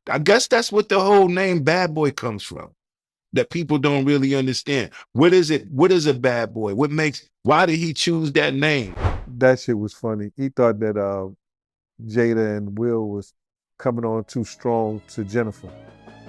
I guess that's what the whole name Bad Boy comes from. That people don't really understand. What is it? What is a bad boy? What makes? Why did he choose that name? That shit was funny. He thought that Jada and Will was coming on too strong to Jennifer,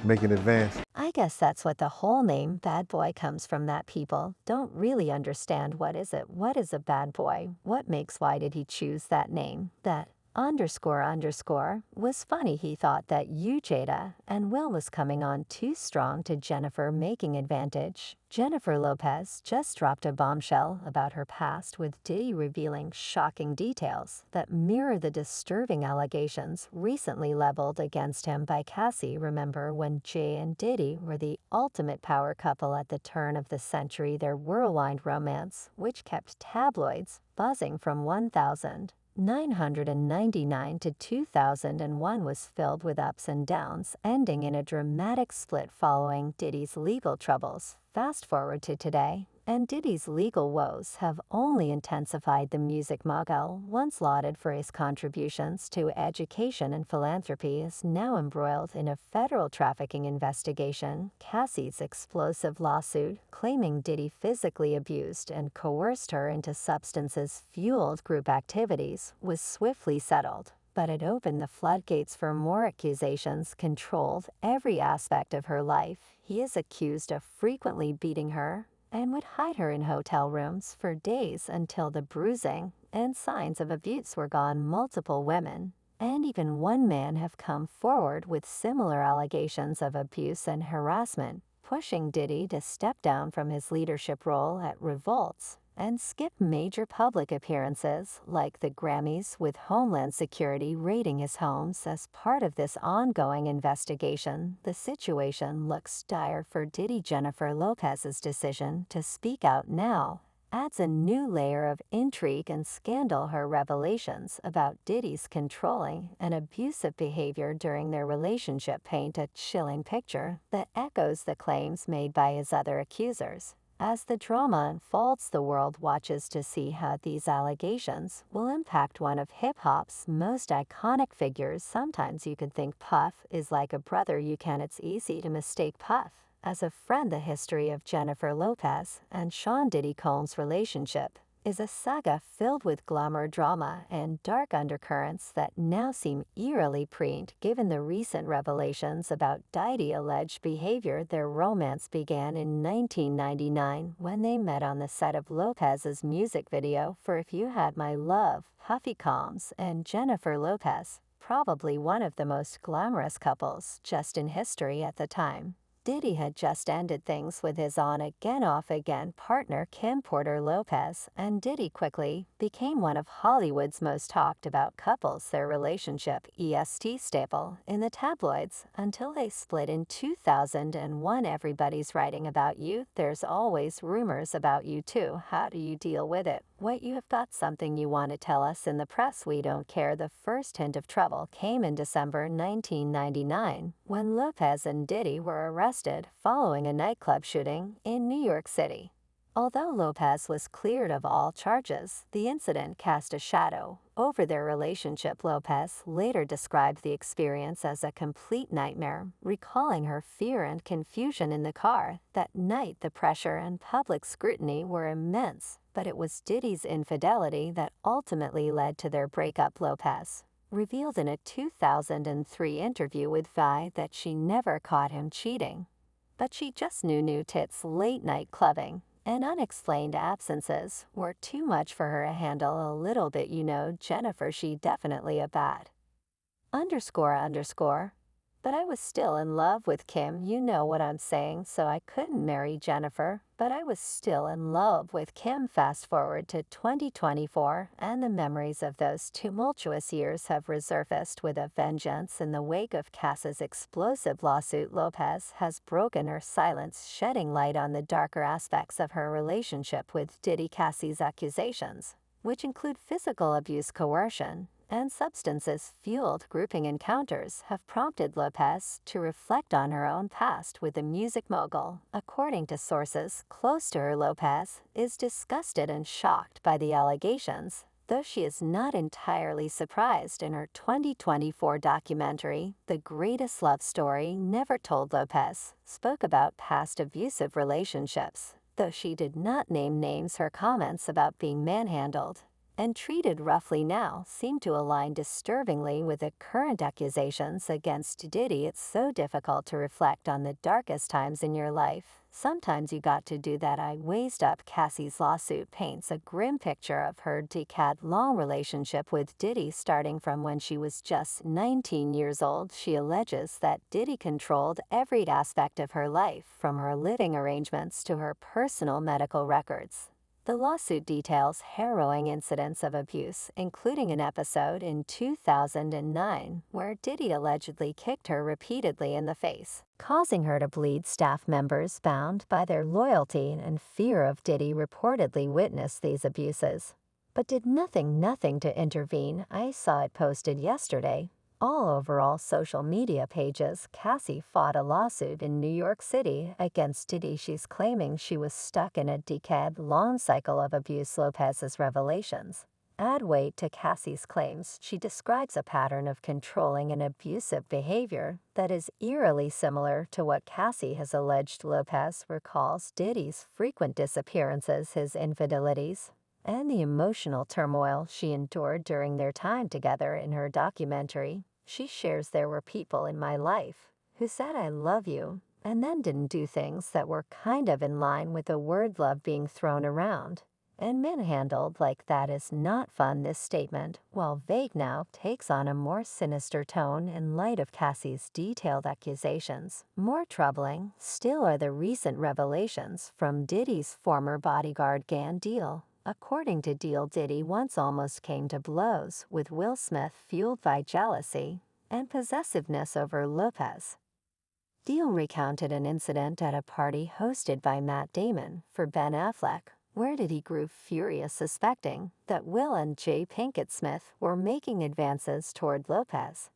making advance. I guess that's what the whole name bad boy comes from, that people don't really understand what is a bad boy, what makes, why did he choose that name, that underscore was funny. He thought that you, Jada, and Will was coming on too strong to Jennifer, making advantage. Jennifer Lopez just dropped a bombshell about her past, with Diddy revealing shocking details that mirror the disturbing allegations recently leveled against him by Cassie. Remember when Jay and Diddy were the ultimate power couple at the turn of the century? Their whirlwind romance, which kept tabloids buzzing from 1999 to 2001, was filled with ups and downs, ending in a dramatic split following Diddy's legal troubles. Fast forward to today, and Diddy's legal woes have only intensified. The music mogul, once lauded for his contributions to education and philanthropy, is now embroiled in a federal trafficking investigation. Cassie's explosive lawsuit, claiming Diddy physically abused and coerced her into substances-fueled group activities, was swiftly settled, but it opened the floodgates for more accusations. Controlled every aspect of her life. He is accused of frequently beating her and would hide her in hotel rooms for days until the bruising and signs of abuse were gone. Multiple women and even one man have come forward with similar allegations of abuse and harassment, pushing Diddy to step down from his leadership role at Revolts and skip major public appearances like the Grammys, with Homeland Security raiding his homes as part of this ongoing investigation. The situation looks dire for Diddy. Jennifer Lopez's decision to speak out now adds a new layer of intrigue and scandal. Her revelations about Diddy's controlling and abusive behavior during their relationship paint a chilling picture that echoes the claims made by his other accusers. As the drama unfolds, the world watches to see how these allegations will impact one of hip-hop's most iconic figures. Sometimes you can think Puff is like a brother you can. It's easy to mistake Puff as a friend. The history of Jennifer Lopez and Sean Diddy Combs' relationship is a saga filled with glamour, drama, and dark undercurrents that now seem eerily pregnant given the recent revelations about Diddy's alleged behavior. Their romance began in 1999 when they met on the set of Lopez's music video for If You Had My Love. Puffy Combs and Jennifer Lopez, probably one of the most glamorous couples just in history at the time. Diddy had just ended things with his on-again, off-again partner Kim Porter Lopez, and Diddy quickly became one of Hollywood's most talked about couples. Their relationship, EST staple in the tabloids, until they split in 2001. Everybody's writing about you. There's always rumors about you too. How do you deal with it? What, you have got something you want to tell us in the press? We don't care. The first hint of trouble came in December 1999 when Lopez and Diddy were arrested following a nightclub shooting in New York City. Although Lopez was cleared of all charges, the incident cast a shadow over their relationship. Lopez later described the experience as a complete nightmare, recalling her fear and confusion in the car. That night, the pressure and public scrutiny were immense, but it was Diddy's infidelity that ultimately led to their breakup. Lopez revealed in a 2003 interview with Vi that she never caught him cheating, but she just knew new tits, late-night clubbing, and unexplained absences were too much for her to handle. A little bit, you know, Jennifer, she definitely a bad underscore. But I was still in love with Kim, you know what I'm saying, so I couldn't marry Jennifer, but I was still in love with Kim. Fast forward to 2024, and the memories of those tumultuous years have resurfaced with a vengeance. In the wake of Cassie's explosive lawsuit, Lopez has broken her silence, shedding light on the darker aspects of her relationship with Diddy. Cassie's accusations, which include physical abuse, coercion, and substances-fueled grouping encounters, have prompted Lopez to reflect on her own past with the music mogul. According to sources close to her, Lopez is disgusted and shocked by the allegations though she is not entirely surprised in her 2024 documentary, The Greatest Love Story Never Told. Lopez spoke about past abusive relationships, though she did not name names. Her comments about being manhandled and treated roughly now seem to align disturbingly with the current accusations against Diddy. It's so difficult to reflect on the darkest times in your life. Sometimes you got to do that. I waist up. Cassie's lawsuit paints a grim picture of her decade-long relationship with Diddy starting from when she was just 19 years old. She alleges that Diddy controlled every aspect of her life, from her living arrangements to her personal medical records. The lawsuit details harrowing incidents of abuse, including an episode in 2009 where Diddy allegedly kicked her repeatedly in the face, causing her to bleed. Staff members bound by their loyalty and fear of Diddy reportedly witnessed these abuses, but did nothing to intervene. I saw it posted yesterday all over all social media pages. Cassie fought a lawsuit in New York City against Diddy. She's claiming she was stuck in a decade-long cycle of abuse. Lopez's revelations add weight to Cassie's claims. She describes a pattern of controlling and abusive behavior that is eerily similar to what Cassie has alleged. Lopez recalls Diddy's frequent disappearances, his infidelities, and the emotional turmoil she endured during their time together. In her documentary, she shares, "There were people in my life who said I love you and then didn't do things that were kind of in line with the word love being thrown around. And manhandled like that is not fun." This statement, while vague now, takes on a more sinister tone in light of Cassie's detailed accusations. More troubling still are the recent revelations from Diddy's former bodyguard Gan Deal. According to Deal, Diddy once almost came to blows with Will Smith, fueled by jealousy and possessiveness over Lopez. Deal recounted an incident at a party hosted by Matt Damon for Ben Affleck, where Diddy grew furious, suspecting that Will and J. Pinkett Smith were making advances toward Lopez.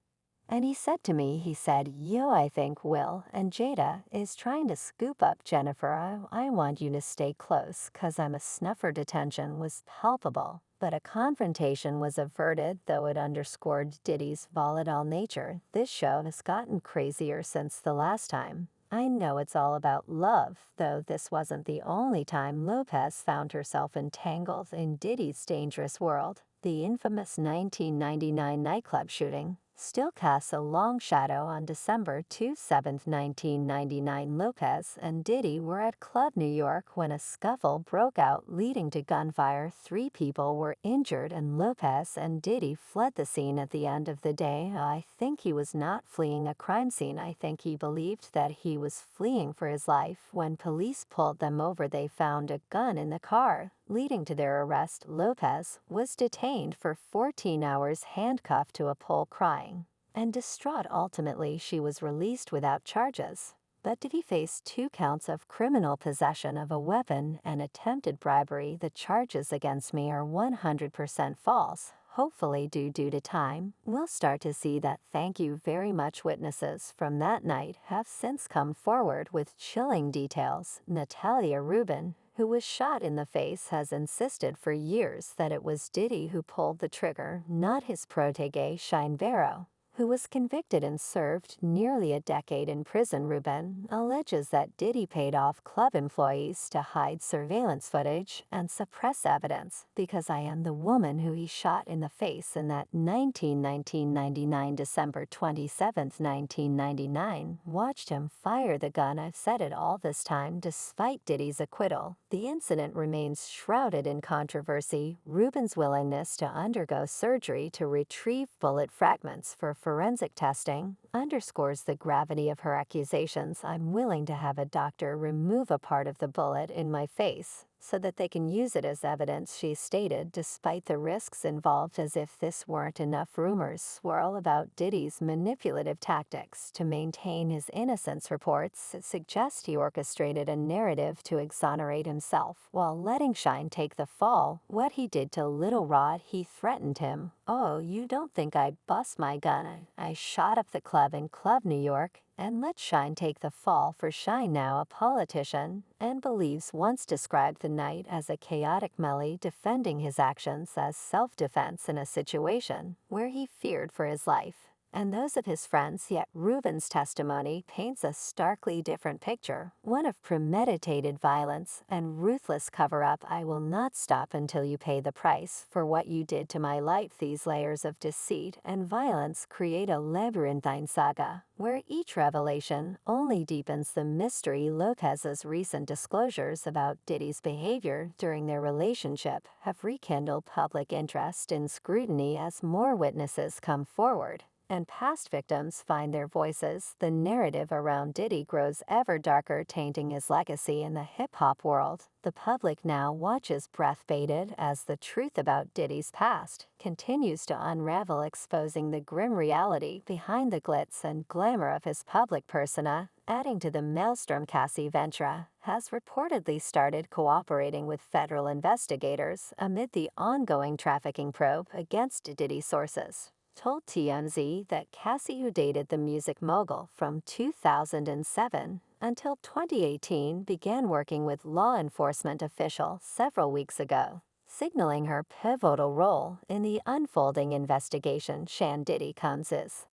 And he said to me, "Yo, I think Will and Jada is trying to scoop up Jennifer. I want you to stay close, 'cause I'm a snuffer." Detention was palpable, but a confrontation was averted, though it underscored Diddy's volatile nature. This show has gotten crazier since the last time. I know it's all about love, though this wasn't the only time Lopez found herself entangled in Diddy's dangerous world. The infamous 1999 nightclub shooting still casts a long shadow on December 27, 1999. Lopez and Diddy were at Club New York when a scuffle broke out, leading to gunfire. 3 people were injured, and Lopez and Diddy fled the scene. At the end of the day, I think he was not fleeing a crime scene. I think he believed that he was fleeing for his life. When police pulled them over, they found a gun in the car, leading to their arrest. Lopez was detained for 14 hours, handcuffed to a pole, crying and distraught. Ultimately, she was released without charges. But Diddy faced 2 counts of criminal possession of a weapon and attempted bribery. "The charges against me are 100% false. Hopefully, due to time, we'll start to see that." Thank you very much. Witnesses from that night have since come forward with chilling details. Natalia Rubin, who was shot in the face, has insisted for years that it was Diddy who pulled the trigger, not his protege Shine Barrow, who was convicted and served nearly a decade in prison. Rubin alleges that Diddy paid off club employees to hide surveillance footage and suppress evidence. "Because I am the woman who he shot in the face in that 1999 December 27, 1999, watched him fire the gun. I've said it all this time." Despite Diddy's acquittal, the incident remains shrouded in controversy. Rubin's willingness to undergo surgery to retrieve bullet fragments for forensic testing underscores the gravity of her accusations. "I'm willing to have a doctor remove a part of the bullet in my face so that they can use it as evidence," she stated, despite the risks involved. As if this weren't enough, rumors swirl about Diddy's manipulative tactics to maintain his innocence. Reports suggest he orchestrated a narrative to exonerate himself while letting Shine take the fall. What he did to Little Rod, he threatened him. "Oh, you don't think I bust my gun? I shot up the club nightclub in Club New York and let Shine take the fall for Shine, now a politician, and believes once described the night as a chaotic melee defending his actions as self-defense in a situation where he feared for his life and those of his friends, yet Reuben's testimony paints a starkly different picture, one of premeditated violence and ruthless cover-up. I will not stop until you pay the price for what you did to my life. These layers of deceit and violence create a labyrinthine saga, where each revelation only deepens the mystery. Lopez's recent disclosures about Diddy's behavior during their relationship have rekindled public interest and scrutiny as more witnesses come forward and past victims find their voices. The narrative around Diddy grows ever darker, tainting his legacy in the hip-hop world. The public now watches breath-bated as the truth about Diddy's past continues to unravel, exposing the grim reality behind the glitz and glamour of his public persona. Adding to the maelstrom, Cassie Ventura has reportedly started cooperating with federal investigators amid the ongoing trafficking probe against Diddy. Sources told TMZ that Cassie, who dated the music mogul from 2007 until 2018, began working with law enforcement officials several weeks ago, signaling her pivotal role in the unfolding investigation. Shan Diddy comes is